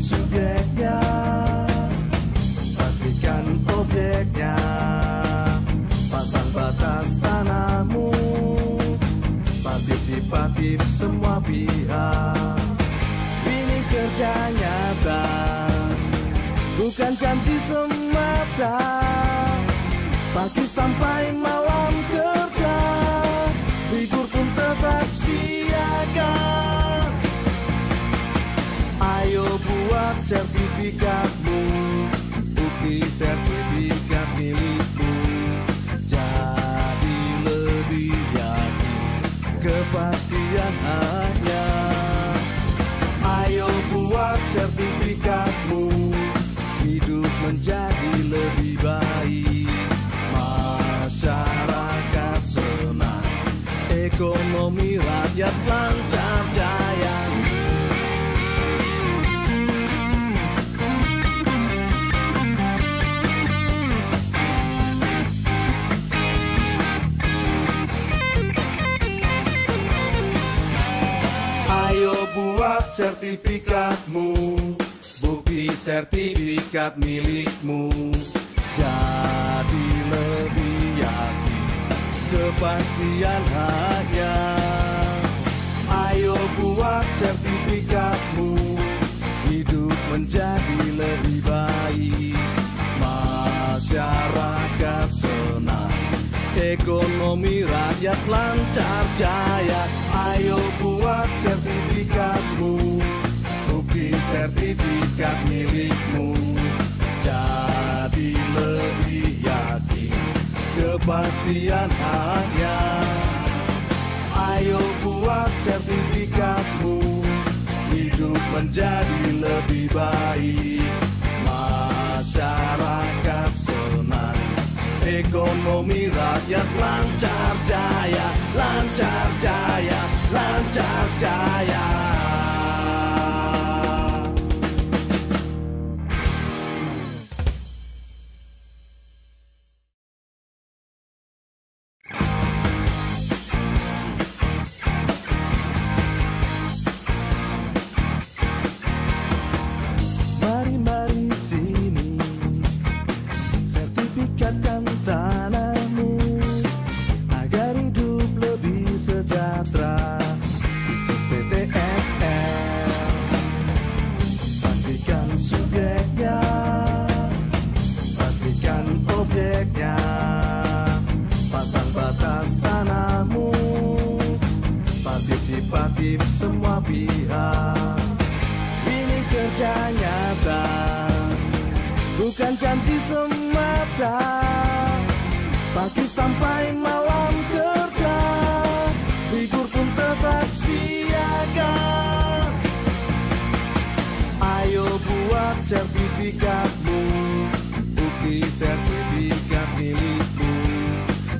subjeknya, pastikan objeknya, pasang batas tanahmu, partisipatif semua pihak. Ini kerja nyata, bukan janji semata, pagi sampai malam kerja, libur pun tetap siaga. Ayo buat sertifikatmu, bukti sertifikat milikmu, jadi lebih yakin kepastian haknya. Ayo buat sertifikatmu, hidup menjadi lebih baik, masyarakat senang, ekonomi rakyat lancar jaya. Ayo buat sertifikatmu, bukti sertifikat milikmu, jadi lebih yakin kepastian haknya. Ayo buat sertifikatmu, hidup menjadi lebih baik, masyarakat senang, ekonomi rakyat lancar jaya. Ayo buat sertifikatmu, bukti sertifikat milikmu, jadi lebih yakin kepastian haknya. Ayo buat sertifikatmu, hidup menjadi lebih baik, masyarakat senang, ekonomi rakyat lancar jaya, lancar jaya, lancar jaya. Mari-mari sini, sertifikatkan tanahmu, agar hidup lebih sejahtera. Ikut PTSL, pastikan subjeknya, pastikan objeknya, pasang batas tanahmu, partisipatif semua pihak. Ini kerja nyata, bukan janji semata, pagi sampai malam kerja, libur pun tetap siaga. Ayo buat sertifikatmu, bukti sertifikat milikmu,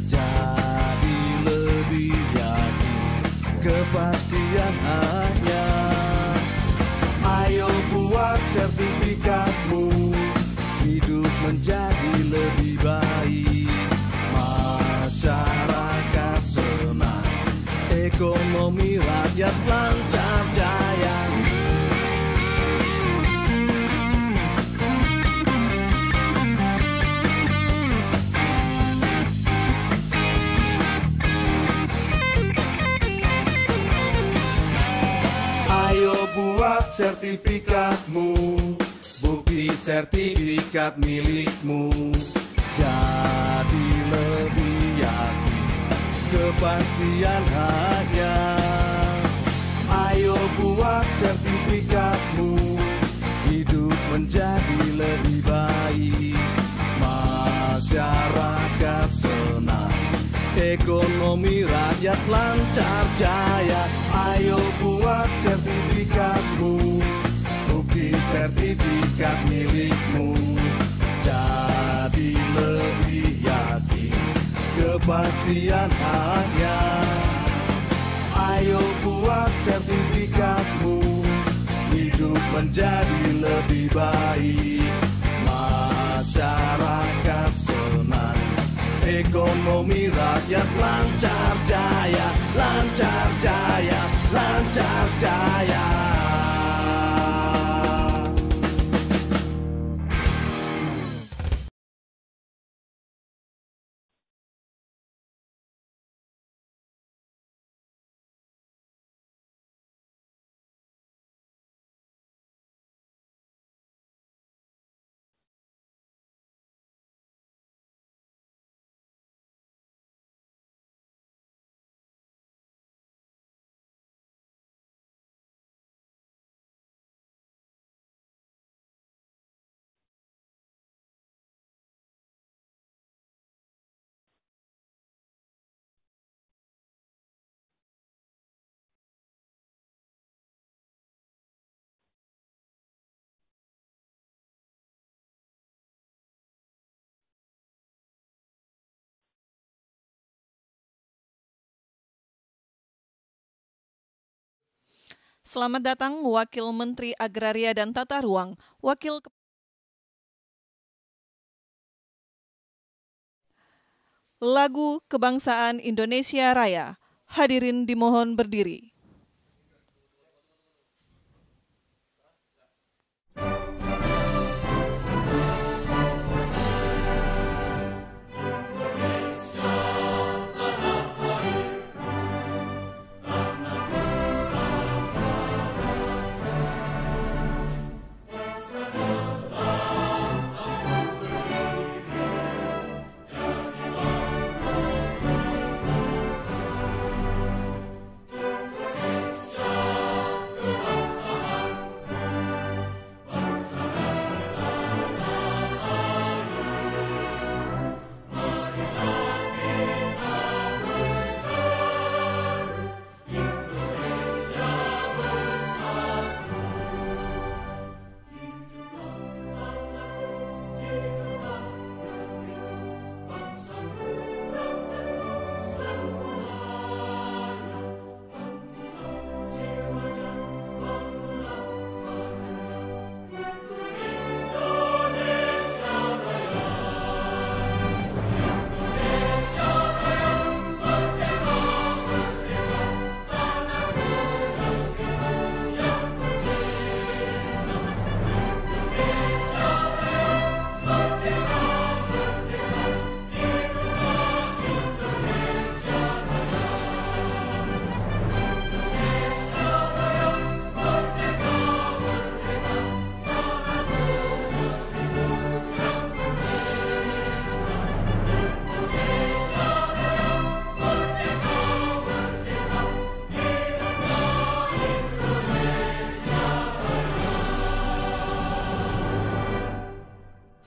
jadi lebih yakin kepastian haknya. Ayo buat sertifikatmu, hidup menjadi lebih baik, masyarakat senang, ekonomi rakyat lancar jaya. Ayo buat sertifikatmu, bukti sertifikat milikmu, jadi lebih yakin kepastian haknya. Ayo buat sertifikatmu, hidup menjadi lebih baik, masyarakat senang, ekonomi rakyat lancar jaya. Ayo buat sertifikatmu, bukti sertifikat milikmu, jadi lebih yakin kepastian haknya. Ayo buat sertifikatmu, hidup menjadi lebih baik, masyarakat senang, ekonomi rakyat lancar jaya, lancar jaya, lancar jaya. Selamat datang Wakil Menteri Agraria dan Tata Ruang, Lagu Kebangsaan Indonesia Raya. Hadirin dimohon berdiri.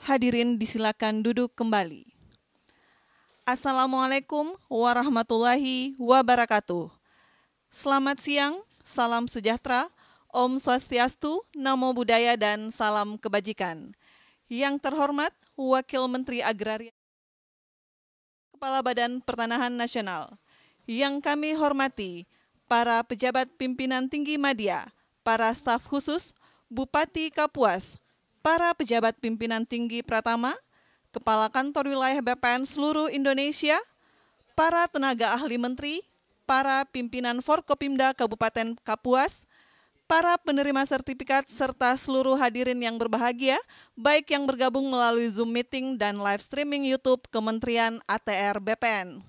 Hadirin disilakan duduk kembali. Assalamualaikum warahmatullahi wabarakatuh. Selamat siang, salam sejahtera, Om Swastiastu, Namo Buddhaya, dan salam kebajikan. Yang terhormat Wakil Menteri Agraria, Kepala Badan Pertanahan Nasional. Yang kami hormati para pejabat pimpinan tinggi media, para staf khusus, Bupati Kapuas, para pejabat pimpinan tinggi Pratama, Kepala Kantor Wilayah BPN seluruh Indonesia, para tenaga ahli menteri, para pimpinan Forkopimda Kabupaten Kapuas, para penerima sertifikat, serta seluruh hadirin yang berbahagia, baik yang bergabung melalui Zoom Meeting dan live streaming YouTube Kementerian ATR BPN.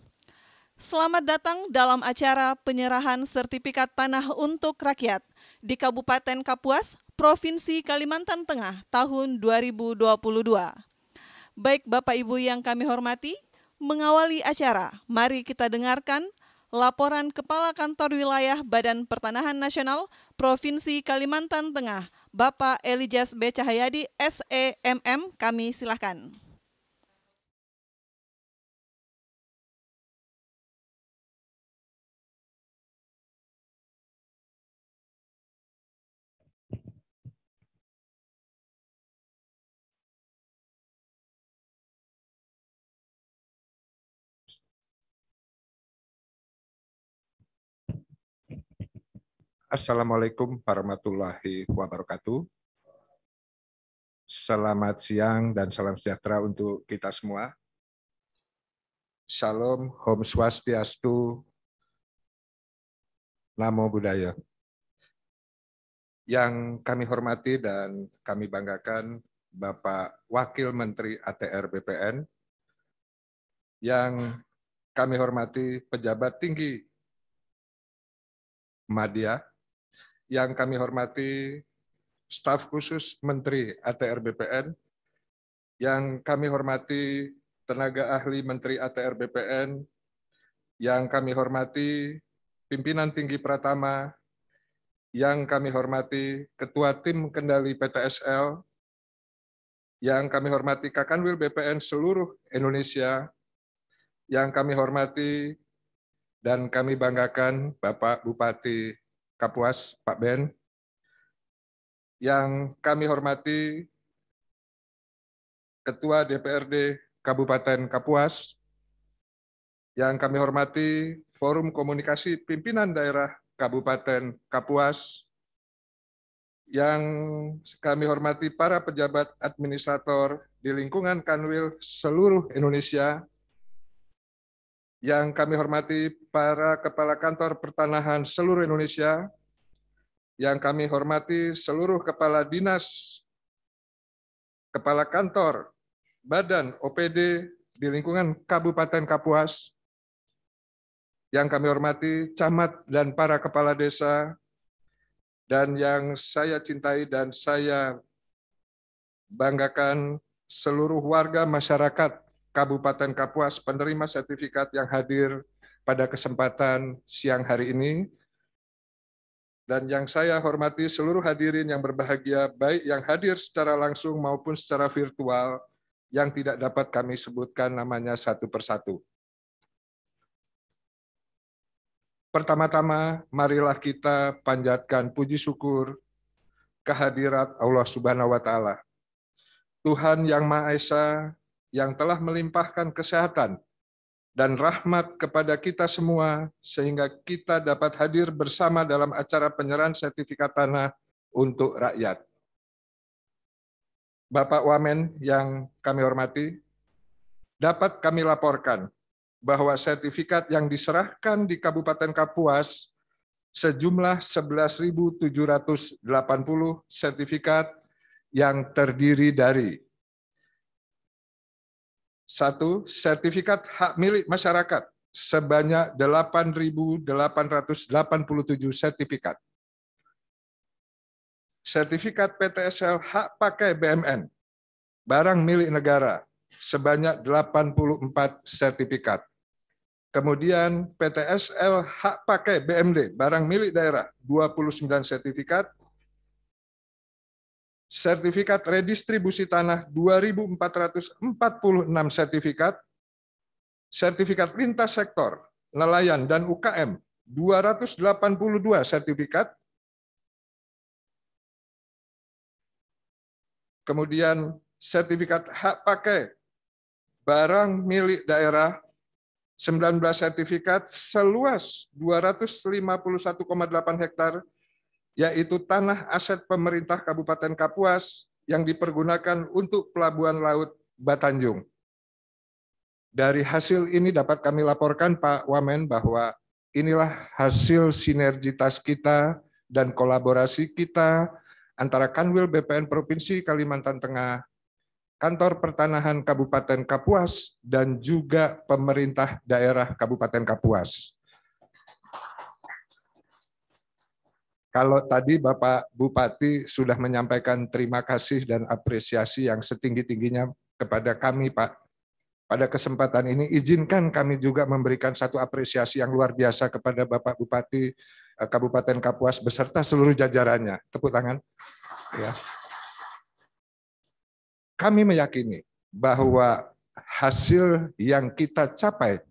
Selamat datang dalam acara penyerahan sertifikat tanah untuk rakyat di Kabupaten Kapuas, Provinsi Kalimantan Tengah tahun 2022. Baik Bapak Ibu yang kami hormati, mengawali acara, mari kita dengarkan laporan Kepala Kantor Wilayah Badan Pertanahan Nasional Provinsi Kalimantan Tengah, Bapak Elijaz B. Cahyadi, SEMM, kami silahkan. Assalamualaikum warahmatullahi wabarakatuh. Selamat siang dan salam sejahtera untuk kita semua. Salam, Om Swastiastu, Namo Buddhaya. Yang kami hormati dan kami banggakan Bapak Wakil Menteri ATR BPN, yang kami hormati pejabat tinggi media, yang kami hormati staf khusus Menteri ATR BPN, yang kami hormati tenaga ahli Menteri ATR BPN, yang kami hormati pimpinan tinggi Pratama, yang kami hormati Ketua Tim Kendali PTSL, yang kami hormati Kakanwil BPN seluruh Indonesia, yang kami hormati dan kami banggakan Bapak Bupati Kapuas, Pak Ben, yang kami hormati Ketua DPRD Kabupaten Kapuas, yang kami hormati Forum Komunikasi Pimpinan Daerah Kabupaten Kapuas, yang kami hormati para pejabat administrator di lingkungan Kanwil seluruh Indonesia, yang kami hormati para kepala kantor pertanahan seluruh Indonesia, yang kami hormati seluruh kepala dinas, kepala kantor, badan OPD di lingkungan Kabupaten Kapuas, yang kami hormati camat dan para kepala desa, dan yang saya cintai dan saya banggakan seluruh warga masyarakat Kabupaten Kapuas penerima sertifikat yang hadir pada kesempatan siang hari ini, dan yang saya hormati seluruh hadirin yang berbahagia, baik yang hadir secara langsung maupun secara virtual, yang tidak dapat kami sebutkan namanya satu persatu. Pertama-tama, marilah kita panjatkan puji syukur kehadirat Allah Subhanahu wa Ta'ala, Tuhan yang Maha Esa, yang telah melimpahkan kesehatan dan rahmat kepada kita semua, sehingga kita dapat hadir bersama dalam acara penyerahan sertifikat tanah untuk rakyat. Bapak Wamen yang kami hormati, dapat kami laporkan bahwa sertifikat yang diserahkan di Kabupaten Kapuas sejumlah 11.780 sertifikat yang terdiri dari 1. Sertifikat hak milik masyarakat sebanyak 8.887 sertifikat. Sertifikat PTSL hak pakai BMN, barang milik negara, sebanyak 84 sertifikat. Kemudian PTSL hak pakai BMD, barang milik daerah, 29 sertifikat. Sertifikat redistribusi tanah 2.446 sertifikat. Sertifikat lintas sektor, nelayan dan UKM 282 sertifikat. Kemudian sertifikat hak pakai barang milik daerah 19 sertifikat seluas 251,8 hektar, yaitu tanah aset pemerintah Kabupaten Kapuas yang dipergunakan untuk Pelabuhan Laut Batanjung. Dari hasil ini dapat kami laporkan, Pak Wamen, bahwa inilah hasil sinergitas kita dan kolaborasi kita antara Kanwil BPN Provinsi Kalimantan Tengah, Kantor Pertanahan Kabupaten Kapuas, dan juga pemerintah daerah Kabupaten Kapuas. Kalau tadi Bapak Bupati sudah menyampaikan terima kasih dan apresiasi yang setinggi-tingginya kepada kami, Pak. Pada kesempatan ini, izinkan kami juga memberikan satu apresiasi yang luar biasa kepada Bapak Bupati Kabupaten Kapuas beserta seluruh jajarannya. Tepuk tangan. Ya. Kami meyakini bahwa hasil yang kita capai,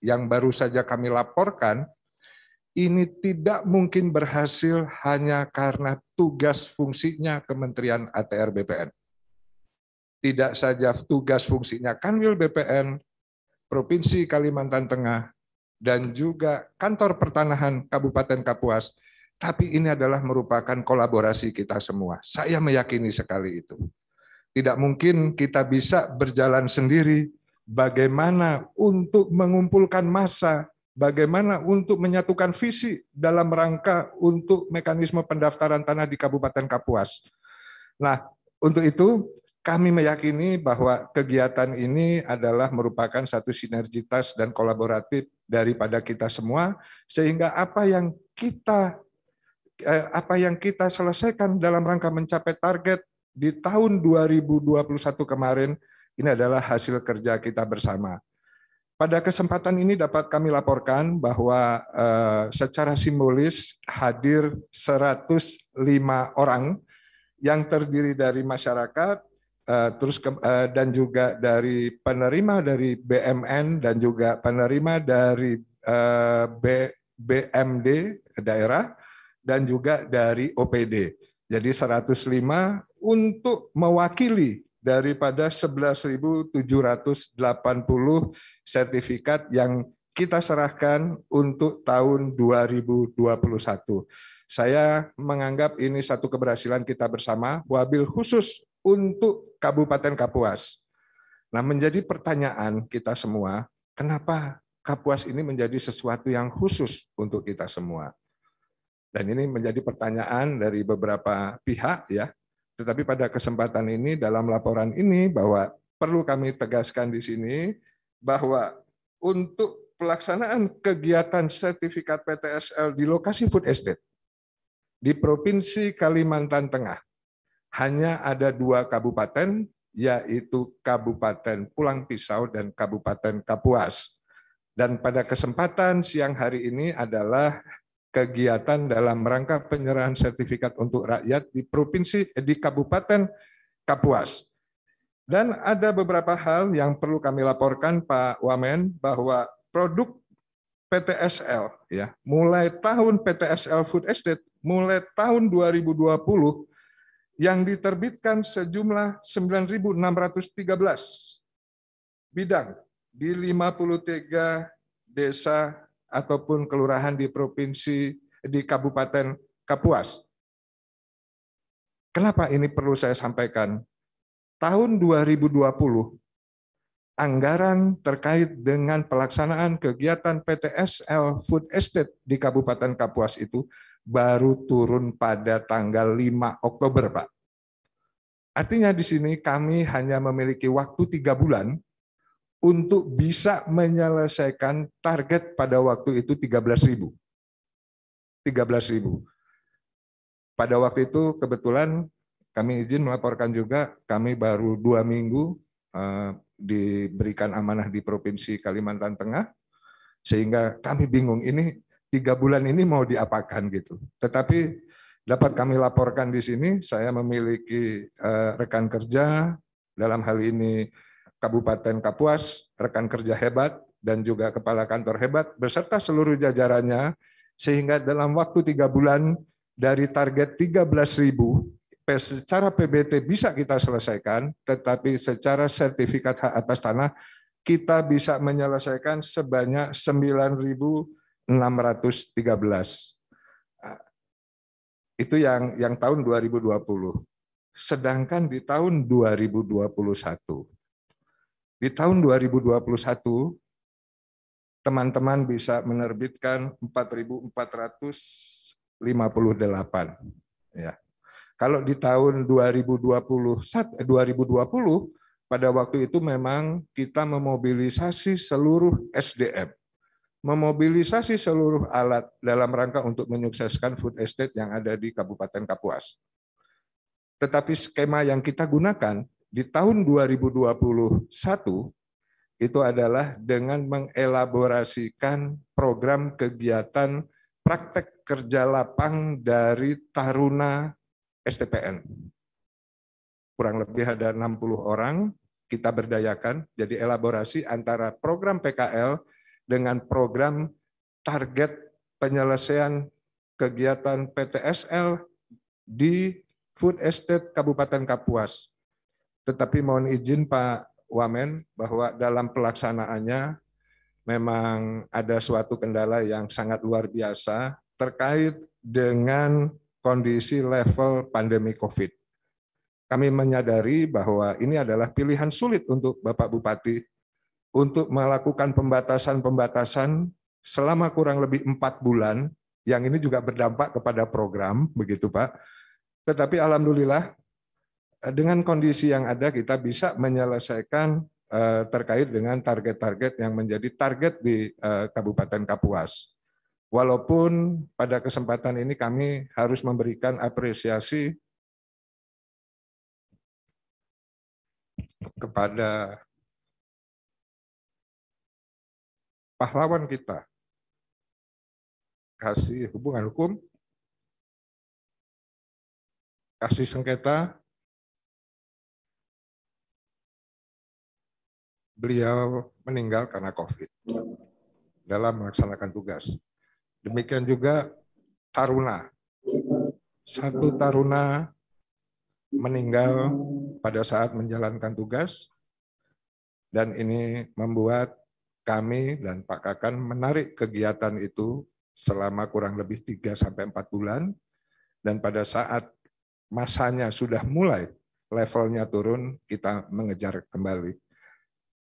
yang baru saja kami laporkan, ini tidak mungkin berhasil hanya karena tugas fungsinya Kementerian ATR BPN. Tidak saja tugas fungsinya Kanwil BPN, Provinsi Kalimantan Tengah, dan juga Kantor Pertanahan Kabupaten Kapuas, tapi ini adalah merupakan kolaborasi kita semua. Saya meyakini sekali itu. Tidak mungkin kita bisa berjalan sendiri, bagaimana untuk mengumpulkan massa, bagaimana untuk menyatukan visi dalam rangka untuk mekanisme pendaftaran tanah di Kabupaten Kapuas. Nah, untuk itu kami meyakini bahwa kegiatan ini adalah merupakan satu sinergitas dan kolaboratif daripada kita semua, sehingga apa yang kita selesaikan dalam rangka mencapai target di tahun 2021 kemarin, ini adalah hasil kerja kita bersama. Pada kesempatan ini dapat kami laporkan bahwa secara simbolis hadir 105 orang yang terdiri dari masyarakat, dan juga dari penerima dari BMN dan juga penerima dari BMD daerah dan juga dari OPD. Jadi 105 untuk mewakili daripada 11.780 sertifikat yang kita serahkan untuk tahun 2021. Saya menganggap ini satu keberhasilan kita bersama, wabil khusus untuk Kabupaten Kapuas. Nah, menjadi pertanyaan kita semua, kenapa Kapuas ini menjadi sesuatu yang khusus untuk kita semua? Dan ini menjadi pertanyaan dari beberapa pihak ya. Tetapi pada kesempatan ini dalam laporan ini bahwa perlu kami tegaskan di sini bahwa untuk pelaksanaan kegiatan sertifikat PTSL di lokasi food estate di Provinsi Kalimantan Tengah hanya ada 2 kabupaten, yaitu Kabupaten Pulang Pisau dan Kabupaten Kapuas. Dan pada kesempatan siang hari ini adalah kegiatan dalam rangka penyerahan sertifikat untuk rakyat di Kabupaten Kapuas. Dan ada beberapa hal yang perlu kami laporkan Pak Wamen, bahwa produk PTSL ya, mulai tahun PTSL Food Estate mulai tahun 2020 yang diterbitkan sejumlah 9.613 bidang di 53 desa ataupun kelurahan di Kabupaten Kapuas. Kenapa ini perlu saya sampaikan? Tahun 2020, anggaran terkait dengan pelaksanaan kegiatan PTSL Food Estate di Kabupaten Kapuas itu baru turun pada tanggal 5 Oktober, Pak. Artinya di sini kami hanya memiliki waktu 3 bulan untuk bisa menyelesaikan target pada waktu itu 13.000. 13.000. Pada waktu itu kebetulan kami izin melaporkan juga, kami baru 2 minggu diberikan amanah di Provinsi Kalimantan Tengah, sehingga kami bingung ini 3 bulan ini mau diapakan gitu. Tetapi dapat kami laporkan di sini, saya memiliki rekan kerja, dalam hal ini Kabupaten Kapuas, rekan kerja hebat, dan juga kepala kantor hebat, beserta seluruh jajarannya, sehingga dalam waktu 3 bulan dari target 13.000, secara PBT bisa kita selesaikan, tetapi secara sertifikat hak atas tanah, kita bisa menyelesaikan sebanyak 9.613. Itu yang tahun 2020. Sedangkan di tahun 2021, di tahun 2021, teman-teman bisa menerbitkan 4.458. Ya. Kalau di tahun 2020, pada waktu itu memang kita memobilisasi seluruh SDM, memobilisasi seluruh alat dalam rangka untuk menyukseskan food estate yang ada di Kabupaten Kapuas. Tetapi skema yang kita gunakan di tahun 2021 itu adalah dengan mengelaborasikan program kegiatan praktek kerja lapang dari Taruna STPN. Kurang lebih ada 60 orang kita berdayakan, jadi elaborasi antara program PKL dengan program target penyelesaian kegiatan PTSL di Food Estate Kabupaten Kapuas. Tetapi mohon izin Pak Wamen bahwa dalam pelaksanaannya memang ada suatu kendala yang sangat luar biasa terkait dengan kondisi level pandemi COVID. Kami menyadari bahwa ini adalah pilihan sulit untuk Bapak Bupati untuk melakukan pembatasan-pembatasan selama kurang lebih 4 bulan, yang ini juga berdampak kepada program, begitu Pak. Tetapi alhamdulillah dengan kondisi yang ada kita bisa menyelesaikan terkait dengan target-target yang menjadi target di Kabupaten Kapuas. Walaupun pada kesempatan ini kami harus memberikan apresiasi kepada pahlawan kita, kasih hubungan hukum, kasih sengketa, beliau meninggal karena COVID dalam melaksanakan tugas. Demikian juga Taruna. 1 Taruna meninggal pada saat menjalankan tugas, dan ini membuat kami dan Pak Kakan menarik kegiatan itu selama kurang lebih 3-4 bulan, dan pada saat masanya sudah mulai levelnya turun, kita mengejar kembali.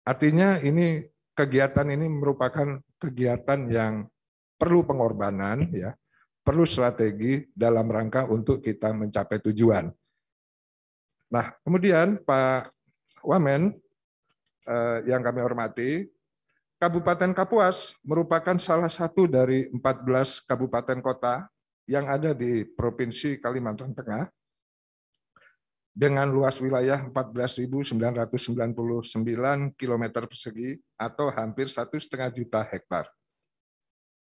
Artinya ini kegiatan ini merupakan kegiatan yang perlu pengorbanan, ya, perlu strategi dalam rangka untuk kita mencapai tujuan. Nah, kemudian Pak Wamen, yang kami hormati, Kabupaten Kapuas merupakan salah satu dari 14 kabupaten kota yang ada di Provinsi Kalimantan Tengah dengan luas wilayah 14.999 km persegi atau hampir 1,5 juta hektar.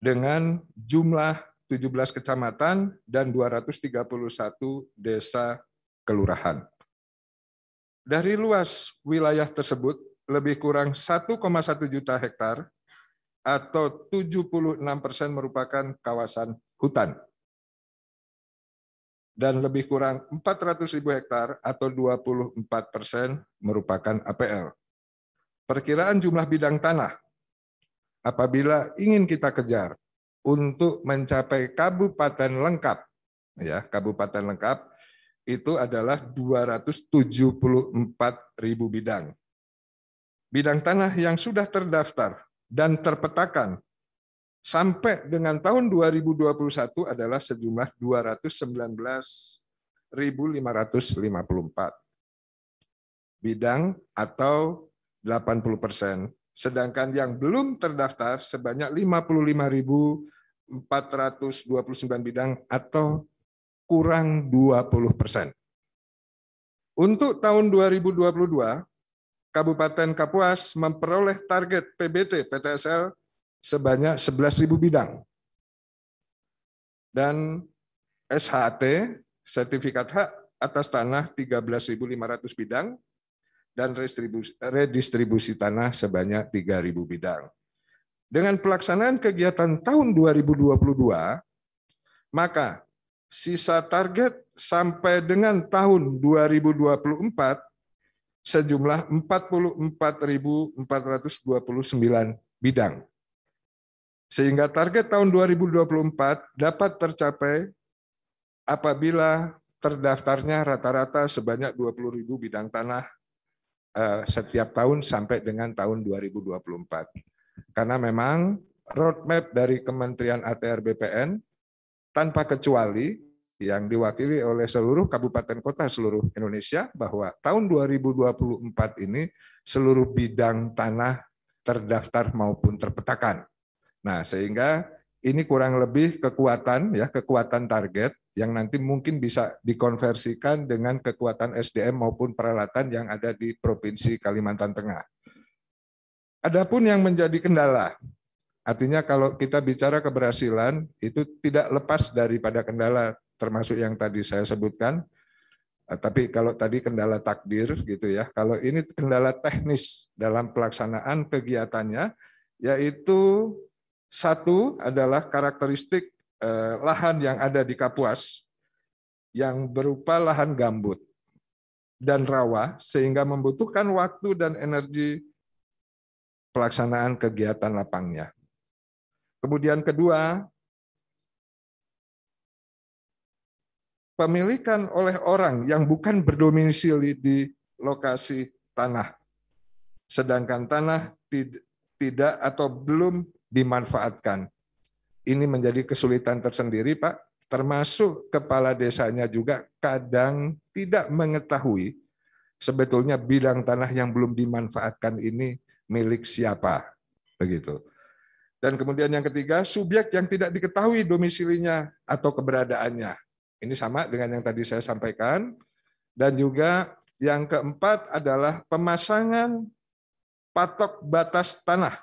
Dengan jumlah 17 kecamatan dan 231 desa kelurahan. Dari luas wilayah tersebut, lebih kurang 1,1 juta hektar atau 76% merupakan kawasan hutan. Dan lebih kurang 400.000 hektar atau 24% merupakan APL. Perkiraan jumlah bidang tanah apabila ingin kita kejar untuk mencapai kabupaten lengkap, ya, kabupaten lengkap itu adalah 274.000 bidang. Bidang tanah yang sudah terdaftar dan terpetakan sampai dengan tahun 2021 adalah sejumlah 219.554 bidang atau 80%. Sedangkan yang belum terdaftar sebanyak 55.429 bidang atau kurang 20%. Untuk tahun 2022, Kabupaten Kapuas memperoleh target PBT PTSL sebanyak 11.000 bidang. Dan SHT, sertifikat hak atas tanah 13.500 bidang, dan redistribusi tanah sebanyak 3.000 bidang. Dengan pelaksanaan kegiatan tahun 2022, maka sisa target sampai dengan tahun 2024 sejumlah 44.429 bidang. Sehingga target tahun 2024 dapat tercapai apabila terdaftarnya rata-rata sebanyak 20.000 bidang tanah setiap tahun sampai dengan tahun 2024. Karena memang roadmap dari Kementerian ATR BPN tanpa kecuali yang diwakili oleh seluruh kabupaten kota seluruh Indonesia bahwa tahun 2024 ini seluruh bidang tanah terdaftar maupun terpetakan. Nah, sehingga ini kurang lebih kekuatan target yang nanti mungkin bisa dikonversikan dengan kekuatan SDM maupun peralatan yang ada di Provinsi Kalimantan Tengah. Adapun yang menjadi kendala, artinya kalau kita bicara keberhasilan itu tidak lepas daripada kendala termasuk yang tadi saya sebutkan. Tapi kalau tadi kendala takdir gitu ya, kalau ini kendala teknis dalam pelaksanaan kegiatannya, yaitu satu adalah karakteristik lahan yang ada di Kapuas yang berupa lahan gambut dan rawa sehingga membutuhkan waktu dan energi pelaksanaan kegiatan lapangnya. Kemudian kedua, pemilikan oleh orang yang bukan berdomisili di lokasi tanah, sedangkan tanah tidak atau belum dimanfaatkan. Ini menjadi kesulitan tersendiri, Pak, termasuk kepala desanya juga kadang tidak mengetahui sebetulnya bidang tanah yang belum dimanfaatkan ini milik siapa, begitu. Dan kemudian yang ketiga, subjek yang tidak diketahui domisilinya atau keberadaannya. Ini sama dengan yang tadi saya sampaikan. Dan juga yang keempat adalah pemasangan patok batas tanah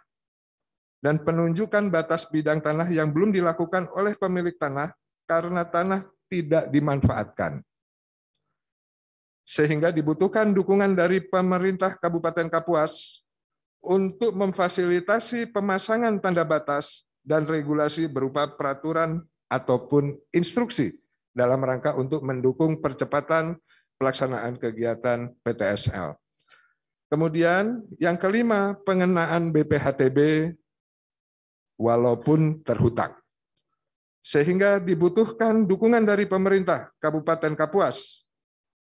dan penunjukan batas bidang tanah yang belum dilakukan oleh pemilik tanah karena tanah tidak dimanfaatkan. Sehingga dibutuhkan dukungan dari pemerintah Kabupaten Kapuas untuk memfasilitasi pemasangan tanda batas dan regulasi berupa peraturan ataupun instruksi dalam rangka untuk mendukung percepatan pelaksanaan kegiatan PTSL. Kemudian yang kelima, pengenaan BPHTB walaupun terhutang. sehingga dibutuhkan dukungan dari pemerintah Kabupaten Kapuas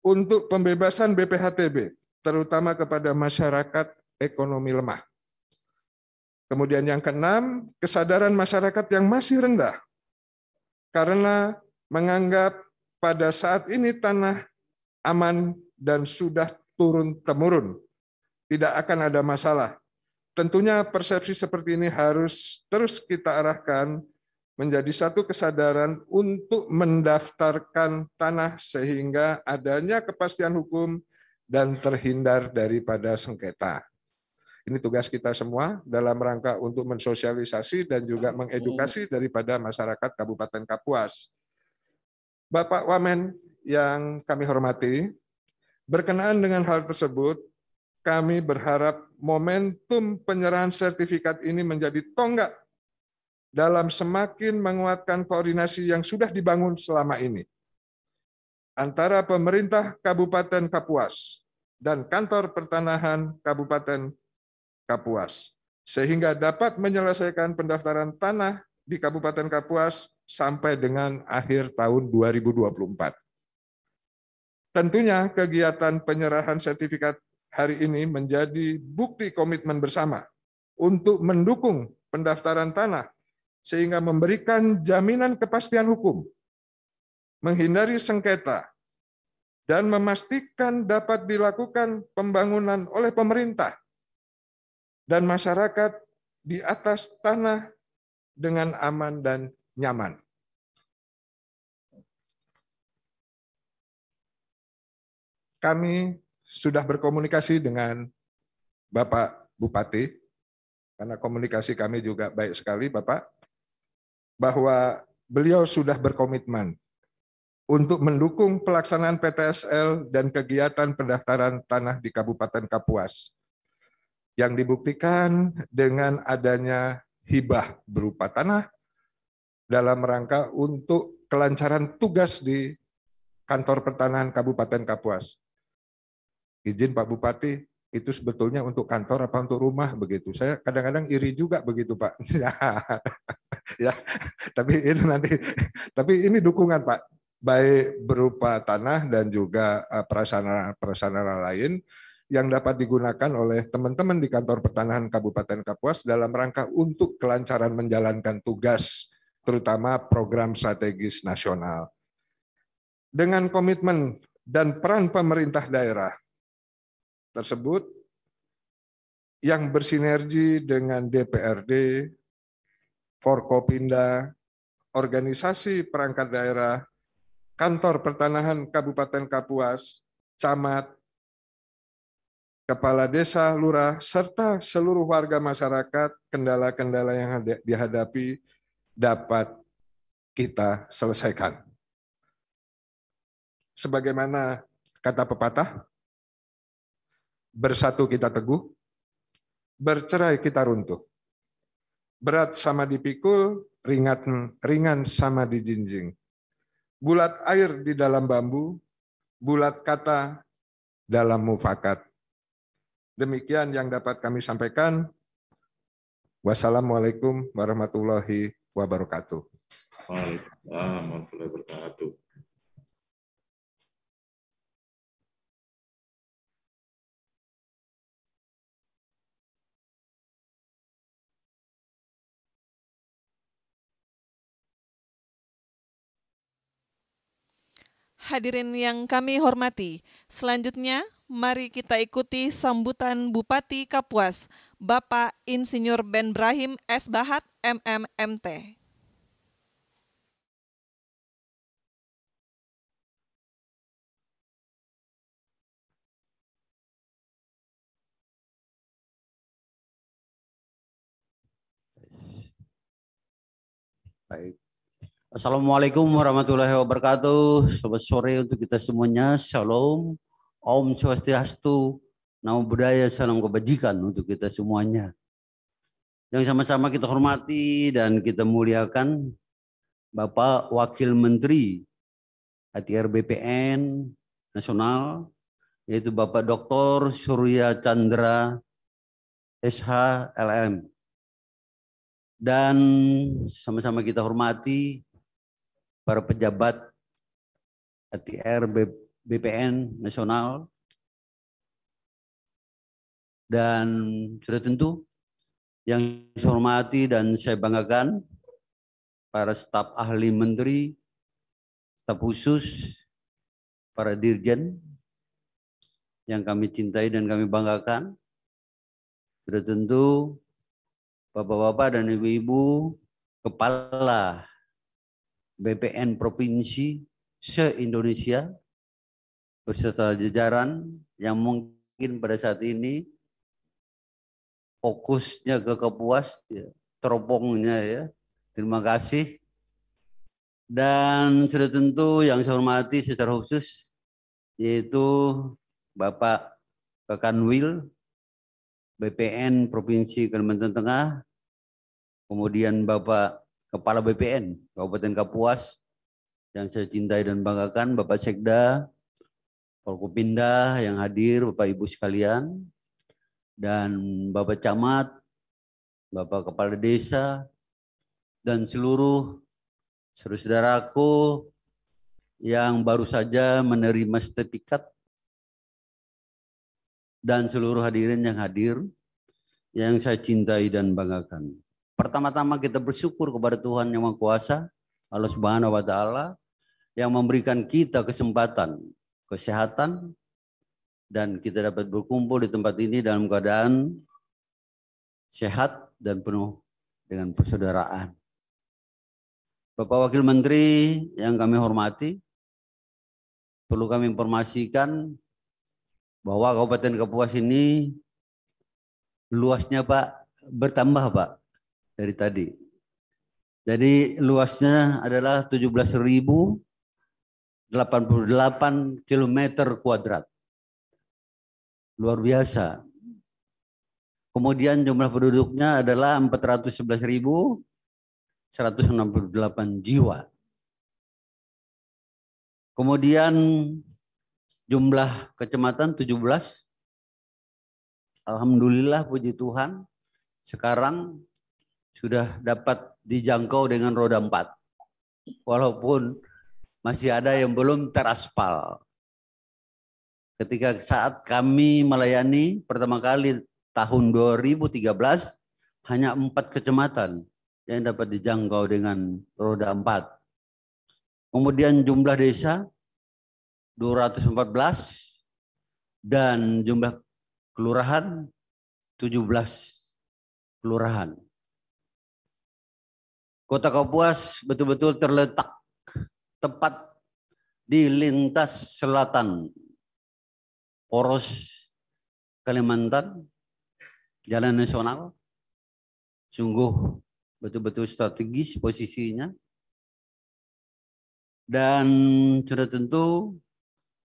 untuk pembebasan BPHTB, terutama kepada masyarakat ekonomi lemah. Kemudian yang keenam, kesadaran masyarakat yang masih rendah karena menganggap pada saat ini tanah aman dan sudah turun-temurun, tidak akan ada masalah. Tentunya persepsi seperti ini harus terus kita arahkan menjadi satu kesadaran untuk mendaftarkan tanah sehingga adanya kepastian hukum dan terhindar daripada sengketa. Ini tugas kita semua dalam rangka untuk mensosialisasi dan juga mengedukasi daripada masyarakat Kabupaten Kapuas. Bapak Wamen yang kami hormati, berkenaan dengan hal tersebut, kami berharap momentum penyerahan sertifikat ini menjadi tonggak dalam semakin menguatkan koordinasi yang sudah dibangun selama ini antara pemerintah Kabupaten Kapuas dan Kantor Pertanahan Kabupaten Kapuas, sehingga dapat menyelesaikan pendaftaran tanah di Kabupaten Kapuas sampai dengan akhir tahun 2024. Tentunya kegiatan penyerahan sertifikat hari ini menjadi bukti komitmen bersama untuk mendukung pendaftaran tanah sehingga memberikan jaminan kepastian hukum, menghindari sengketa, dan memastikan dapat dilakukan pembangunan oleh pemerintah dan masyarakat di atas tanah dengan aman dan nyaman. Kami sudah berkomunikasi dengan Bapak Bupati, karena komunikasi kami juga baik sekali, Bapak, bahwa beliau sudah berkomitmen untuk mendukung pelaksanaan PTSL dan kegiatan pendaftaran tanah di Kabupaten Kapuas, yang dibuktikan dengan adanya hibah berupa tanah dalam rangka untuk kelancaran tugas di Kantor Pertanahan Kabupaten Kapuas. Izin Pak Bupati, itu sebetulnya untuk kantor apa untuk rumah begitu? Saya kadang-kadang iri juga begitu Pak. Ya, tapi itu nanti. Tapi ini dukungan Pak, baik berupa tanah dan juga prasarana lain yang dapat digunakan oleh teman-teman di Kantor Pertanahan Kabupaten Kapuas dalam rangka untuk kelancaran menjalankan tugas, terutama program strategis nasional. Dengan komitmen dan peran pemerintah daerah tersebut yang bersinergi dengan DPRD, Forkopimda, organisasi perangkat daerah, Kantor Pertanahan Kabupaten Kapuas, camat, kepala desa, lurah, serta seluruh warga masyarakat, kendala-kendala yang dihadapi dapat kita selesaikan. Sebagaimana kata pepatah, bersatu kita teguh, bercerai kita runtuh. Berat sama dipikul, ringan sama dijinjing. Bulat air di dalam bambu, bulat kata dalam mufakat. Demikian yang dapat kami sampaikan. Wassalamualaikum warahmatullahi wabarakatuh. Waalaikumsalam warahmatullahi wabarakatuh. Hadirin yang kami hormati, selanjutnya mari kita ikuti sambutan Bupati Kapuas, Bapak Insinyur Ben Brahim S. Bahat, MMMT. Baik. Assalamualaikum warahmatullahi wabarakatuh. Selamat sore untuk kita semuanya. Shalom, Om Swastiastu, Namo Buddhaya, salam kebajikan untuk kita semuanya. Yang sama-sama kita hormati dan kita muliakan Bapak Wakil Menteri ATR BPN Nasional, yaitu Bapak Dr. Surya Chandra SH LM. Dan sama-sama kita hormati para pejabat ATR BPN nasional, dan sudah tentu yang saya hormati dan saya banggakan para staf ahli menteri, staf khusus, para dirjen yang kami cintai dan kami banggakan. Sudah tentu Bapak-bapak dan Ibu-ibu kepala BPN provinsi se-Indonesia beserta jajaran yang mungkin pada saat ini fokusnya ke Kapuas, ya, teropongnya ya. Terima kasih. Dan sudah tentu yang saya hormati secara khusus yaitu Bapak Kakanwil BPN Provinsi Kalimantan Tengah, kemudian Bapak Kepala BPN Kabupaten Kapuas yang saya cintai dan banggakan, Bapak Sekda, Forkopimda yang hadir, Bapak Ibu sekalian, dan Bapak Camat, Bapak Kepala Desa, dan seluruh saudara-saudaraku yang baru saja menerima sertifikat, dan seluruh hadirin yang hadir, yang saya cintai dan banggakan. Pertama-tama kita bersyukur kepada Tuhan Yang Maha Kuasa, Allah Subhanahu wa Ta'ala, yang memberikan kita kesempatan, kesehatan, dan kita dapat berkumpul di tempat ini dalam keadaan sehat dan penuh dengan persaudaraan. Bapak Wakil Menteri yang kami hormati, perlu kami informasikan bahwa Kabupaten Kapuas ini luasnya Pak bertambah Pak dari tadi. Jadi luasnya adalah 17.088 km kuadrat. Luar biasa. Kemudian jumlah penduduknya adalah 411.168 jiwa. Kemudian jumlah kecamatan 17. Alhamdulillah puji Tuhan sekarang sudah dapat dijangkau dengan roda 4. Walaupun masih ada yang belum teraspal. Ketika saat kami melayani pertama kali tahun 2013 hanya 4 kecamatan yang dapat dijangkau dengan roda 4. Kemudian jumlah desa 214 dan jumlah kelurahan 17 kelurahan. Kota Kapuas betul-betul terletak tepat di lintas selatan poros Kalimantan, jalan nasional. Sungguh betul-betul strategis posisinya. Dan sudah tentu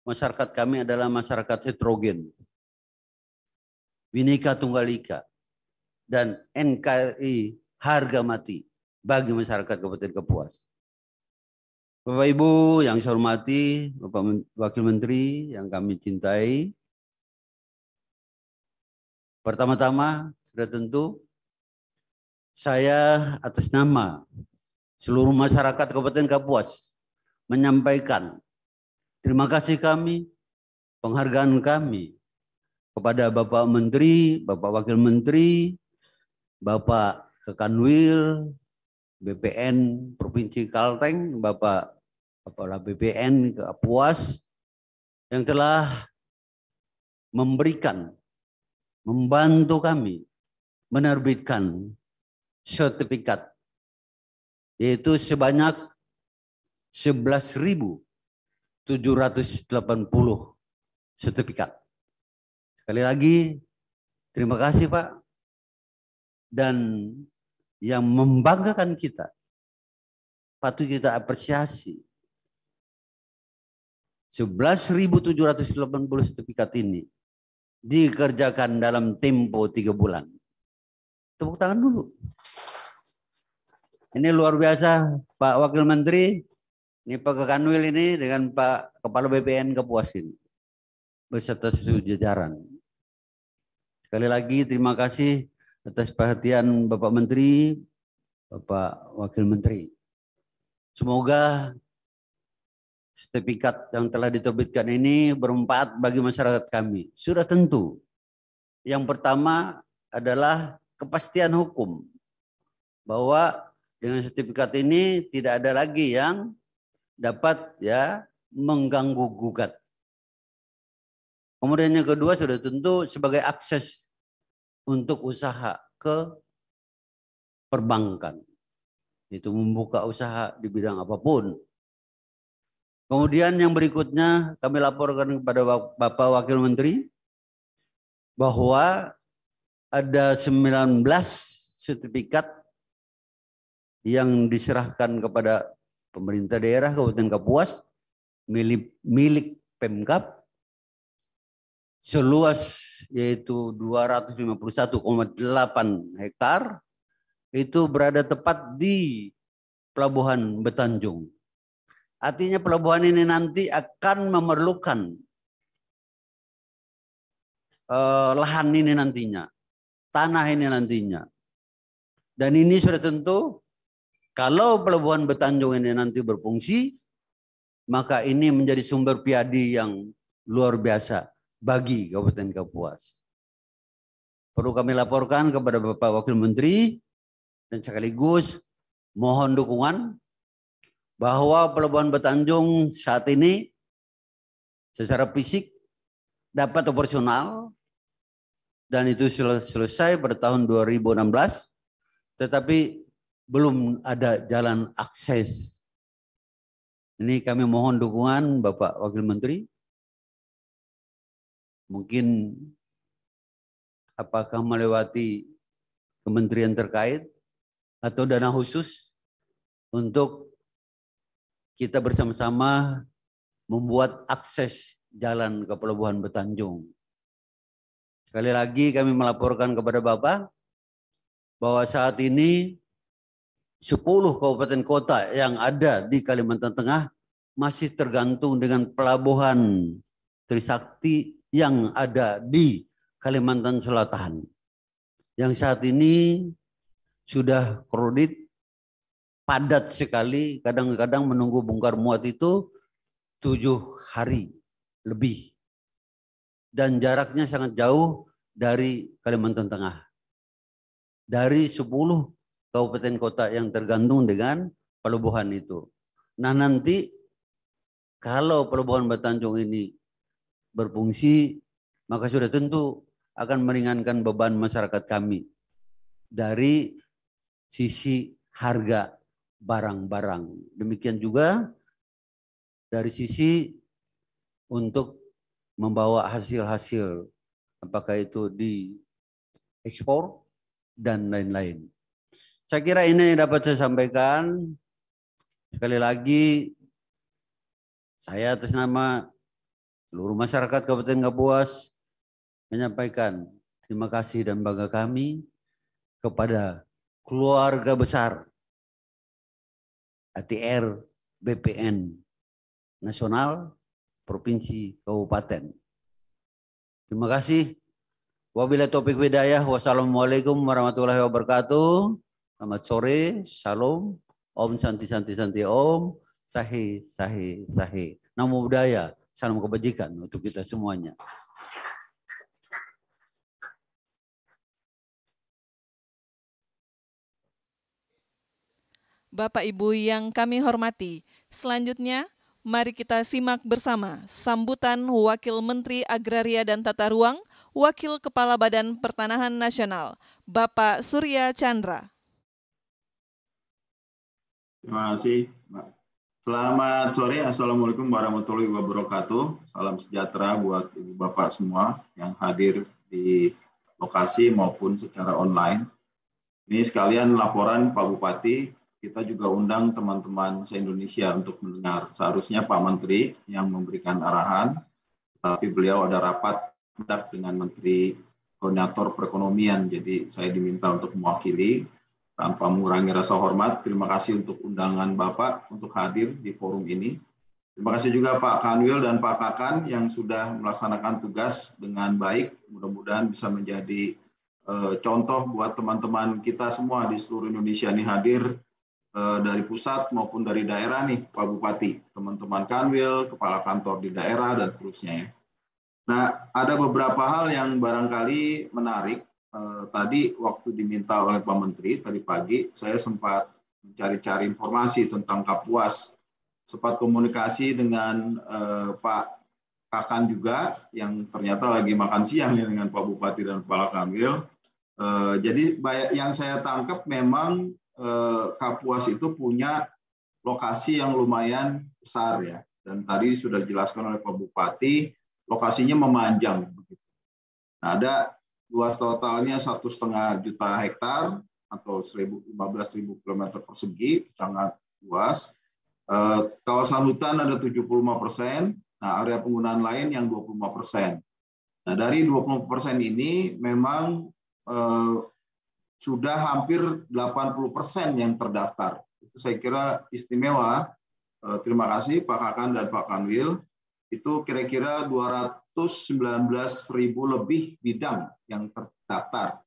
masyarakat kami adalah masyarakat heterogen, Bhinneka Tunggal Ika, dan NKRI harga mati bagi masyarakat Kabupaten Kapuas. Bapak Ibu yang saya hormati, Bapak Wakil Menteri yang kami cintai, pertama-tama sudah tentu saya atas nama seluruh masyarakat Kabupaten Kapuas menyampaikan terima kasih kami, penghargaan kami kepada Bapak Menteri, Bapak Wakil Menteri, Bapak Kakanwil, BPN Provinsi Kalteng, Bapak Kepala BPN Kapuas yang telah memberikan, membantu kami menerbitkan sertifikat, yaitu sebanyak 11.780 sertifikat. Sekali lagi, terima kasih Pak. Dan yang membanggakan kita, patut kita apresiasi. 11.780 sertifikat ini dikerjakan dalam tempo 3 bulan. Tepuk tangan dulu. Ini luar biasa Pak Wakil Menteri, ini Pak Kakanwil ini dengan Pak Kepala BPN Kapuas ini beserta seluruh jajaran. Sekali lagi terima kasih atas perhatian Bapak Menteri, Bapak Wakil Menteri. Semoga sertifikat yang telah diterbitkan ini bermanfaat bagi masyarakat kami. Sudah tentu. Yang pertama adalah kepastian hukum. Bahwa dengan sertifikat ini tidak ada lagi yang dapat mengganggu gugat. Kemudian yang kedua sudah tentu sebagai akses untuk usaha ke perbankan. Itu membuka usaha di bidang apapun. Kemudian yang berikutnya kami laporkan kepada Bapak Wakil Menteri bahwa ada 19 sertifikat yang diserahkan kepada pemerintah daerah Kabupaten Kapuas milik Pemkab seluas yaitu 251,8 hektar itu berada tepat di Pelabuhan Betanjung. Artinya pelabuhan ini nanti akan memerlukan lahan ini nantinya, tanah ini nantinya. Dan ini sudah tentu kalau Pelabuhan Betanjung ini nanti berfungsi, maka ini menjadi sumber piadi yang luar biasa bagi Kabupaten Kapuas. Perlu kami laporkan kepada Bapak Wakil Menteri dan sekaligus mohon dukungan bahwa Pelabuhan Betanjung saat ini secara fisik dapat operasional dan itu selesai pada tahun 2016, tetapi belum ada jalan akses. Ini kami mohon dukungan Bapak Wakil Menteri. Mungkin apakah melewati kementerian terkait atau dana khusus untuk kita bersama-sama membuat akses jalan ke Pelabuhan Betanjung. Sekali lagi kami melaporkan kepada Bapak bahwa saat ini 10 kabupaten kota yang ada di Kalimantan Tengah masih tergantung dengan pelabuhan Trisakti yang ada di Kalimantan Selatan. Yang saat ini sudah kredit padat sekali, kadang-kadang menunggu bongkar muat itu 7 hari lebih. Dan jaraknya sangat jauh dari Kalimantan Tengah. Dari 10 kabupaten kota yang tergantung dengan pelabuhan itu. Nah nanti kalau Pelabuhan Betanjung ini berfungsi, maka sudah tentu akan meringankan beban masyarakat kami dari sisi harga barang-barang. Demikian juga dari sisi untuk membawa hasil-hasil, apakah itu di ekspor dan lain-lain. Saya kira ini yang dapat saya sampaikan. Sekali lagi, saya atas nama seluruh masyarakat Kabupaten Kapuas menyampaikan terima kasih dan bangga kami kepada keluarga besar ATR BPN Nasional Provinsi Kabupaten. Terima kasih. Wabillahi taufiq hidayah. Wassalamualaikum warahmatullahi wabarakatuh. Selamat sore, salam, om santi santi santi om, sahi sahi sahi. Namo Buddhaya, salam kebajikan untuk kita semuanya. Bapak Ibu yang kami hormati, selanjutnya mari kita simak bersama sambutan Wakil Menteri Agraria dan Tata Ruang, Wakil Kepala Badan Pertanahan Nasional, Bapak Surya Chandra. Terima kasih, Mbak. Selamat sore, Assalamualaikum warahmatullahi wabarakatuh. Salam sejahtera buat Ibu Bapak semua yang hadir di lokasi maupun secara online. Ini sekalian laporan Pak Bupati, kita juga undang teman-teman se-Indonesia untuk mendengar. Seharusnya Pak Menteri yang memberikan arahan, tapi beliau ada rapat dengan Menteri Koordinator Perekonomian, jadi saya diminta untuk mewakili. Tanpa mengurangi rasa hormat, terima kasih untuk undangan Bapak untuk hadir di forum ini. Terima kasih juga Pak Kanwil dan Pak Kakan yang sudah melaksanakan tugas dengan baik. Mudah-mudahan bisa menjadi contoh buat teman-teman kita semua di seluruh Indonesia ini hadir dari pusat maupun dari daerah nih Pak Bupati, teman-teman Kanwil, kepala kantor di daerah dan seterusnya ya. Nah, ada beberapa hal yang barangkali menarik. Tadi waktu diminta oleh Pak Menteri tadi pagi, saya sempat mencari-cari informasi tentang Kapuas, sempat komunikasi dengan Pak Kakan juga yang ternyata lagi makan siang ya dengan Pak Bupati dan Kepala Kanwil. Jadi yang saya tangkap memang Kapuas itu punya lokasi yang lumayan besar ya. Dan tadi sudah dijelaskan oleh Pak Bupati, lokasinya memanjang. Nah, ada luas totalnya 1,5 juta hektar atau 15.000 km persegi, sangat luas. Kawasan hutan ada 75%. Nah, area penggunaan lain yang 25%. Nah, dari 20% ini memang sudah hampir 80% yang terdaftar. Itu saya kira istimewa. Terima kasih Pak Kakan dan Pak Kanwil. Itu kira-kira 219.000 lebih bidang yang terdaftar.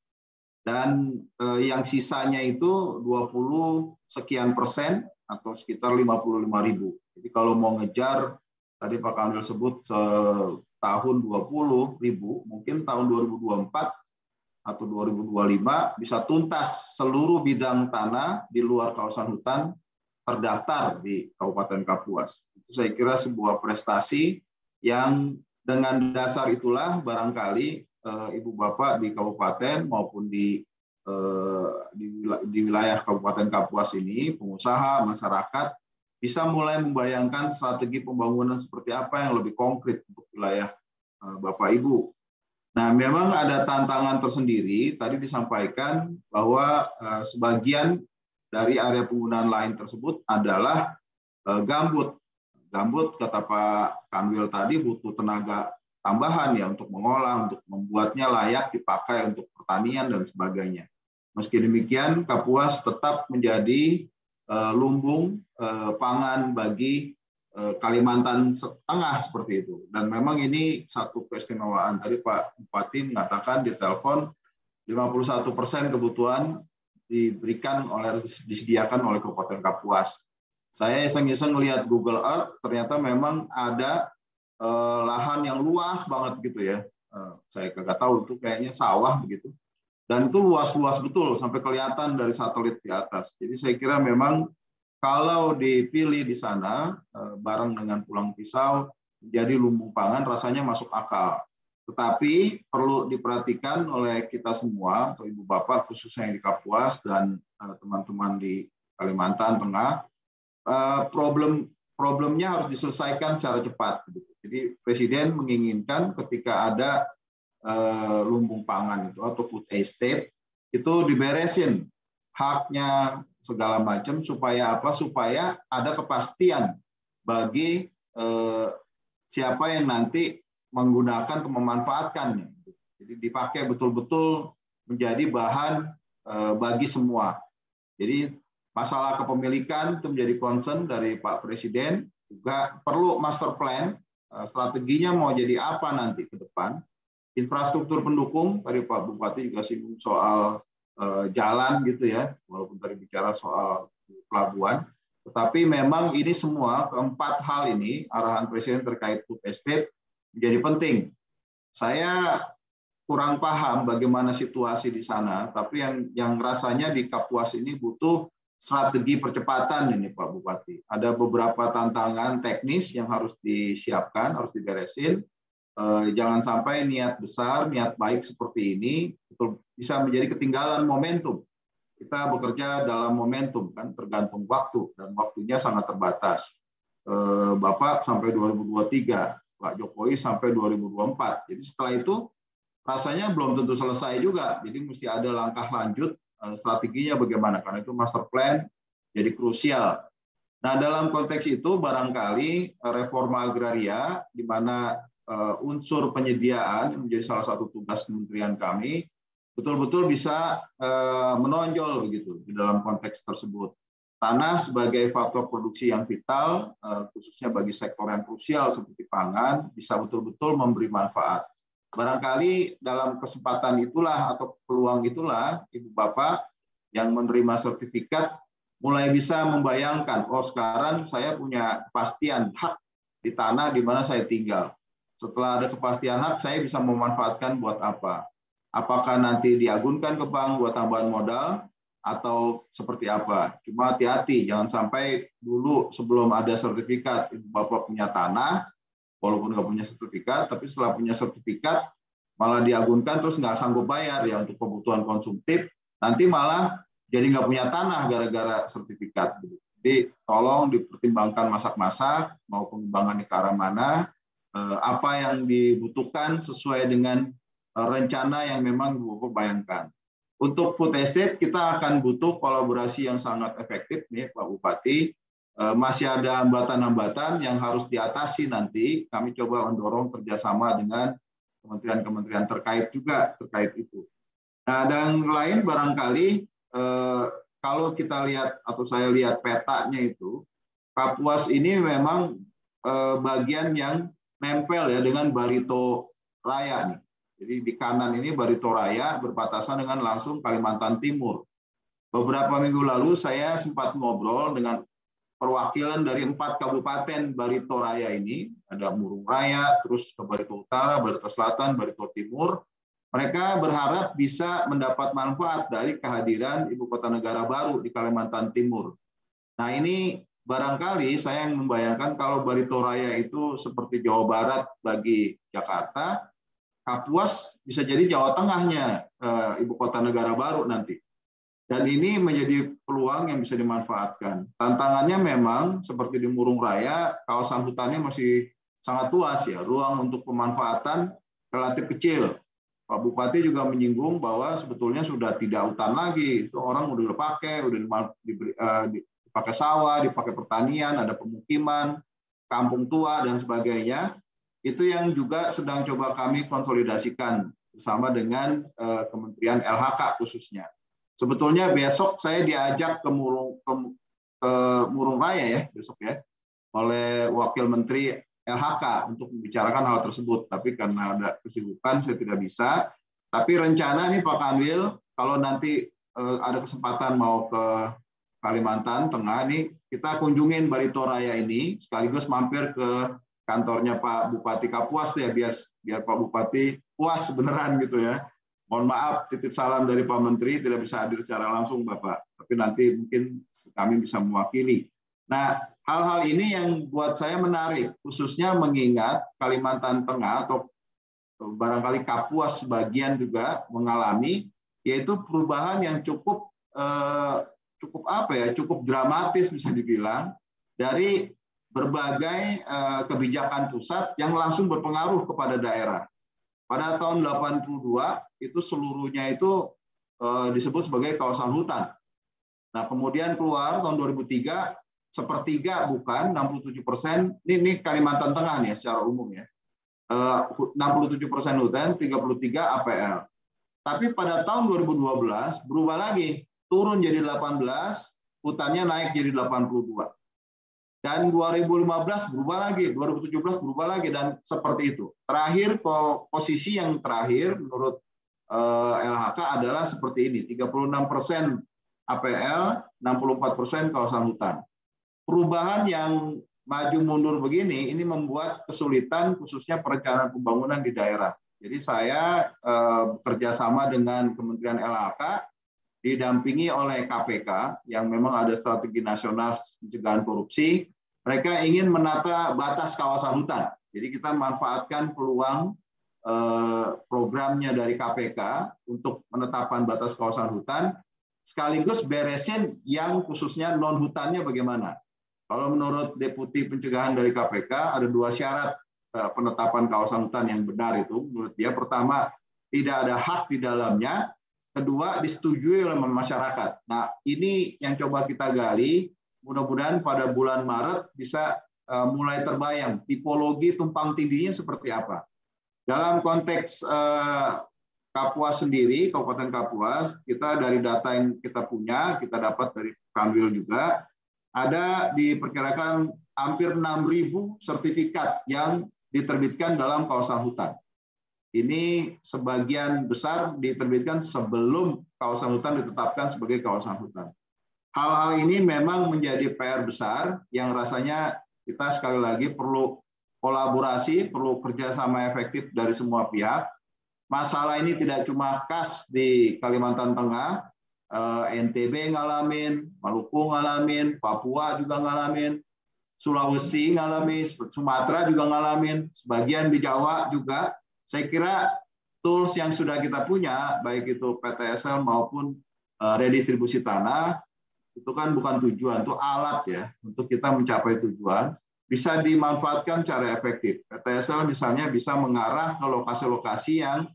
Dan yang sisanya itu 20 sekian persen atau sekitar 55.000. Jadi kalau mau ngejar, tadi Pak Kanwil sebut tahun 20.000, mungkin tahun 2024 atau 2025 bisa tuntas seluruh bidang tanah di luar kawasan hutan terdaftar di Kabupaten Kapuas. Itu saya kira sebuah prestasi yang dengan dasar itulah barangkali Ibu Bapak di Kabupaten maupun di wilayah Kabupaten Kapuas ini, pengusaha, masyarakat, bisa mulai membayangkan strategi pembangunan seperti apa yang lebih konkret untuk wilayah Bapak Ibu. Nah, memang ada tantangan tersendiri. Tadi disampaikan bahwa sebagian dari area penggunaan lain tersebut adalah gambut. Gambut, kata Pak Kanwil tadi, butuh tenaga tambahan ya untuk mengolah, untuk membuatnya layak dipakai untuk pertanian dan sebagainya. Meski demikian, Kapuas tetap menjadi lumbung pangan bagi Kalimantan Tengah seperti itu. Dan memang ini satu keistimewaan. Tadi Pak Bupati mengatakan di telepon 51% kebutuhan disediakan oleh Kabupaten Kapuas. Saya iseng-iseng lihat Google Earth, ternyata memang ada lahan yang luas banget gitu ya. Saya nggak tahu itu kayaknya sawah begitu. Dan itu luas-luas betul sampai kelihatan dari satelit di atas. Jadi saya kira memang kalau dipilih di sana bareng dengan Pulang Pisau menjadi lumbung pangan rasanya masuk akal. Tetapi perlu diperhatikan oleh kita semua, atau Ibu Bapak khususnya yang di Kapuas dan teman-teman di Kalimantan Tengah, problemnya harus diselesaikan secara cepat. Jadi Presiden menginginkan ketika ada lumbung pangan itu atau food estate itu diberesin haknya segala macam supaya apa? Supaya ada kepastian bagi siapa yang nanti menggunakan atau memanfaatkannya. Jadi dipakai betul-betul menjadi bahan bagi semua. Jadi masalah kepemilikan itu menjadi concern dari Pak Presiden. Juga perlu master plan, strateginya mau jadi apa nanti ke depan. Infrastruktur pendukung, tadi Pak Bupati juga singgung soal jalan gitu ya, walaupun tadi bicara soal pelabuhan. Tetapi memang ini semua, keempat hal ini, arahan Presiden terkait food estate menjadi penting. Saya kurang paham bagaimana situasi di sana, tapi yang rasanya di Kapuas ini butuh strategi percepatan ini Pak Bupati. Ada beberapa tantangan teknis yang harus disiapkan, harus diberesin. Jangan sampai niat besar, niat baik seperti ini bisa menjadi ketinggalan momentum. Kita bekerja dalam momentum, kan tergantung waktu, dan waktunya sangat terbatas. Bapak sampai 2023, Pak Jokowi sampai 2024. Jadi setelah itu rasanya belum tentu selesai juga. Jadi mesti ada langkah lanjut, strateginya bagaimana, karena itu master plan jadi krusial. Nah, dalam konteks itu barangkali reforma agraria, di mana unsur penyediaan menjadi salah satu tugas kementerian kami, betul-betul bisa menonjol begitu di dalam konteks tersebut. Tanah sebagai faktor produksi yang vital, khususnya bagi sektor yang krusial seperti pangan, bisa betul-betul memberi manfaat. Barangkali dalam kesempatan itulah atau peluang itulah Ibu Bapak yang menerima sertifikat mulai bisa membayangkan, oh sekarang saya punya kepastian hak di tanah di mana saya tinggal. Setelah ada kepastian hak, saya bisa memanfaatkan buat apa? Apakah nanti diagunkan ke bank buat tambahan modal atau seperti apa? Cuma hati-hati, jangan sampai dulu sebelum ada sertifikat, Ibu Bapak punya tanah, walaupun nggak punya sertifikat, tapi setelah punya sertifikat malah diagunkan terus nggak sanggup bayar ya untuk kebutuhan konsumtif, nanti malah jadi nggak punya tanah gara-gara sertifikat. Jadi tolong dipertimbangkan masak-masak, mau pengembangannya ke arah mana, apa yang dibutuhkan sesuai dengan rencana yang memang Bapak bayangkan. Untuk food estate kita akan butuh kolaborasi yang sangat efektif nih Pak Bupati. Masih ada hambatan-hambatan yang harus diatasi nanti. Kami coba mendorong kerjasama dengan kementerian-kementerian terkait juga terkait itu. Nah, dan lain barangkali kalau kita lihat atau saya lihat petanya itu, Kapuas ini memang bagian yang nempel ya dengan Barito Raya nih. Jadi di kanan ini Barito Raya berbatasan dengan langsung Kalimantan Timur. Beberapa minggu lalu saya sempat ngobrol dengan perwakilan dari 4 kabupaten Barito Raya ini, ada Murung Raya, terus ke Barito Utara, Barito Selatan, Barito Timur. Mereka berharap bisa mendapat manfaat dari kehadiran Ibu Kota Negara baru di Kalimantan Timur. Nah ini barangkali saya yang membayangkan kalau Barito Raya itu seperti Jawa Barat bagi Jakarta, Kapuas bisa jadi Jawa Tengahnya Ibu Kota Negara baru nanti. Dan ini menjadi peluang yang bisa dimanfaatkan. Tantangannya memang seperti di Murung Raya, kawasan hutannya masih sangat luas ya, ruang untuk pemanfaatan relatif kecil. Pak Bupati juga menyinggung bahwa sebetulnya sudah tidak hutan lagi, itu orang udah pakai, udah dipakai sawah, dipakai pertanian, ada pemukiman, kampung tua dan sebagainya. Itu yang juga sedang coba kami konsolidasikan bersama dengan Kementerian LHK khususnya. Sebetulnya besok saya diajak ke Murung Raya ya besok ya oleh Wakil Menteri LHK untuk membicarakan hal tersebut. Tapi karena ada kesibukan saya tidak bisa. Tapi rencana nih Pak Kanwil, kalau nanti ada kesempatan mau ke Kalimantan Tengah nih, kita kunjungin Barito Raya ini sekaligus mampir ke kantornya Pak Bupati Kapuas ya biar Pak Bupati puas beneran gitu ya. Mohon maaf, titip salam dari Pak Menteri, tidak bisa hadir secara langsung Bapak, tapi nanti mungkin kami bisa mewakili. Nah, hal-hal ini yang buat saya menarik, khususnya mengingat Kalimantan Tengah atau barangkali Kapuas sebagian juga mengalami, yaitu perubahan yang cukup dramatis bisa dibilang dari berbagai kebijakan pusat yang langsung berpengaruh kepada daerah. Pada tahun 82 itu seluruhnya itu disebut sebagai kawasan hutan. Nah kemudian keluar tahun 2003 sepertiga bukan 67%. Ini Kalimantan Tengah nih secara umum ya. 67% hutan, 33 APL. Tapi pada tahun 2012 berubah lagi, turun jadi 18, hutannya naik jadi 82. Dan 2015 berubah lagi, 2017 berubah lagi, dan seperti itu. Terakhir, posisi yang terakhir menurut LHK adalah seperti ini, 36% APL, 64% kawasan hutan. Perubahan yang maju mundur begini, ini membuat kesulitan khususnya perencanaan pembangunan di daerah. Jadi saya bekerja sama dengan Kementerian LHK, didampingi oleh KPK yang memang ada strategi nasional pencegahan korupsi. Mereka ingin menata batas kawasan hutan. Jadi kita manfaatkan peluang programnya dari KPK untuk penetapan batas kawasan hutan, sekaligus beresin yang khususnya non hutannya bagaimana. Kalau menurut Deputi Pencegahan dari KPK ada 2 syarat penetapan kawasan hutan yang benar itu. Menurut dia, pertama tidak ada hak di dalamnya. Kedua, disetujui oleh masyarakat. Nah, ini yang coba kita gali. Mudah-mudahan pada bulan Maret bisa mulai terbayang tipologi tumpang tindihnya seperti apa. Dalam konteks Kapuas sendiri, Kabupaten Kapuas, kita dari data yang kita punya, kita dapat dari Kanwil juga, ada diperkirakan hampir 6.000 sertifikat yang diterbitkan dalam kawasan hutan. Ini sebagian besar diterbitkan sebelum kawasan hutan ditetapkan sebagai kawasan hutan. hal-hal ini memang menjadi PR besar yang rasanya kita sekali lagi perlu kolaborasi, perlu kerjasama efektif dari semua pihak. Masalah ini tidak cuma khas di Kalimantan Tengah, NTB ngalamin, Maluku ngalamin, Papua juga ngalamin, Sulawesi ngalamin, Sumatera juga ngalamin, sebagian di Jawa juga. Saya kira tools yang sudah kita punya, baik itu PTSL maupun redistribusi tanah, itu kan bukan tujuan, itu alat ya untuk kita mencapai tujuan, bisa dimanfaatkan secara efektif. PTSL misalnya bisa mengarah ke lokasi-lokasi yang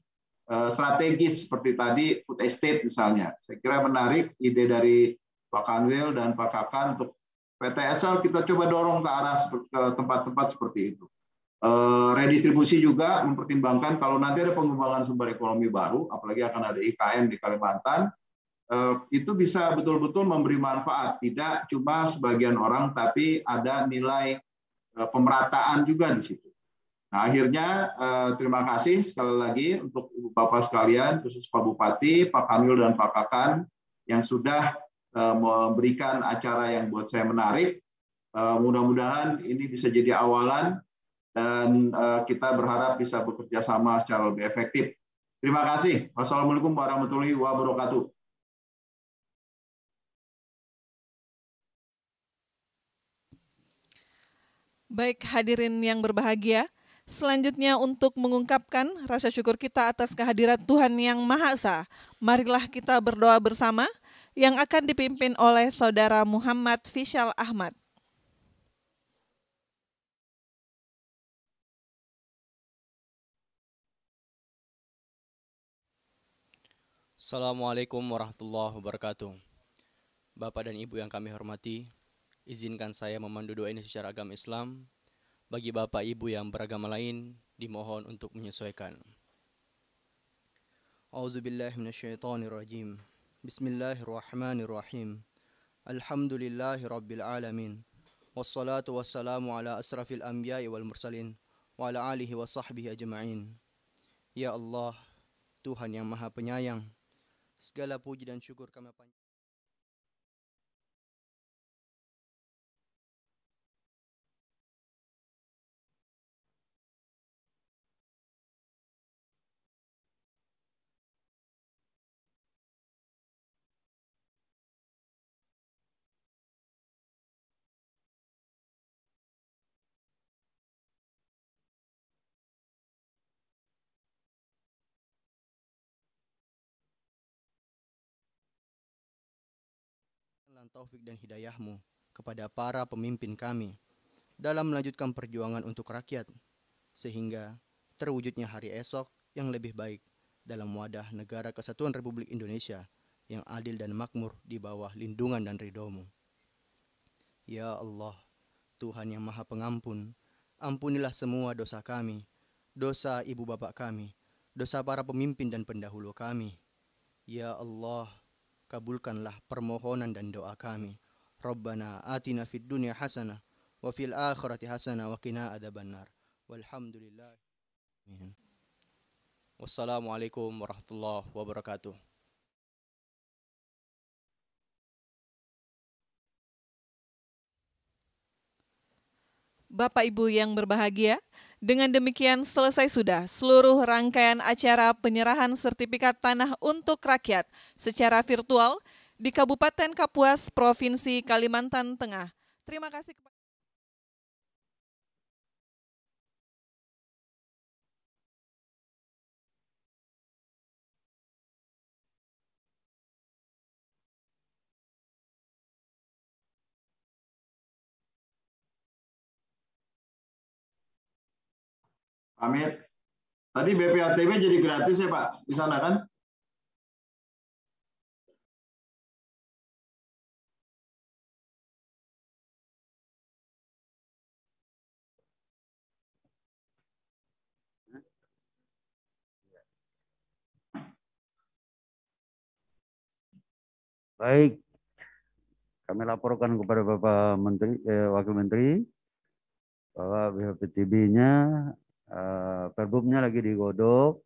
strategis seperti tadi food estate misalnya. Saya kira menarik ide dari Pak Kanwil dan Pak Kakan untuk PTSL kita coba dorong ke arah ke tempat-tempat seperti itu. Redistribusi juga mempertimbangkan kalau nanti ada pengembangan sumber ekonomi baru, apalagi akan ada IKN di Kalimantan, itu bisa betul-betul memberi manfaat, tidak cuma sebagian orang, tapi ada nilai pemerataan juga di situ. Nah, akhirnya terima kasih sekali lagi untuk Ibu Bapak sekalian, khusus Pak Bupati, Pak Kanwil dan Pak Kakan yang sudah memberikan acara yang buat saya menarik. Mudah-mudahan ini bisa jadi awalan dan kita berharap bisa bekerja sama secara lebih efektif. Terima kasih. Wassalamualaikum warahmatullahi wabarakatuh. Baik hadirin yang berbahagia, selanjutnya untuk mengungkapkan rasa syukur kita atas kehadirat Tuhan Yang Maha Esa, marilah kita berdoa bersama yang akan dipimpin oleh Saudara Muhammad Fishal Ahmad. Assalamualaikum warahmatullahi wabarakatuh. Bapak dan Ibu yang kami hormati, izinkan saya memandu doa ini secara agama Islam. Bagi Bapak Ibu yang beragama lain, dimohon untuk menyesuaikan. A'udzubillahi minasyaitonirrajim. Bismillahirrahmanirrahim. Alhamdulillahirabbil alamin. Wassalatu wassalamu ala asrafil anbiya'i wal mursalin wa ala alihi wa sahbihi ajma'in. Ya Allah, Tuhan yang Maha Penyayang, segala puji dan syukur kami panjatkan. Taufik dan hidayah-Mu kepada para pemimpin kami dalam melanjutkan perjuangan untuk rakyat, sehingga terwujudnya hari esok yang lebih baik dalam wadah negara kesatuan Republik Indonesia yang adil dan makmur di bawah lindungan dan ridho-Mu. Ya Allah, Tuhan yang Maha Pengampun, ampunilah semua dosa kami, dosa ibu bapak kami, dosa para pemimpin dan pendahulu kami. Ya Allah, kabulkanlah permohonan dan doa kami. Rabbana atina fid dunya hasanah wa fil akhirati hasanah wa qina adzabannar. Walhamdulillah. Amin. Wassalamualaikum warahmatullahi wabarakatuh. Bapak Ibu yang berbahagia, dengan demikian selesai sudah seluruh rangkaian acara penyerahan sertifikat tanah untuk rakyat secara virtual di Kabupaten Kapuas, Provinsi Kalimantan Tengah. Terima kasih kepada Pamit. Tadi BPATB jadi gratis ya Pak di sana kan? Baik, kami laporkan kepada Bapak Menteri, Wakil Menteri bahwa BPTB-nya, perbumnya lagi digodok,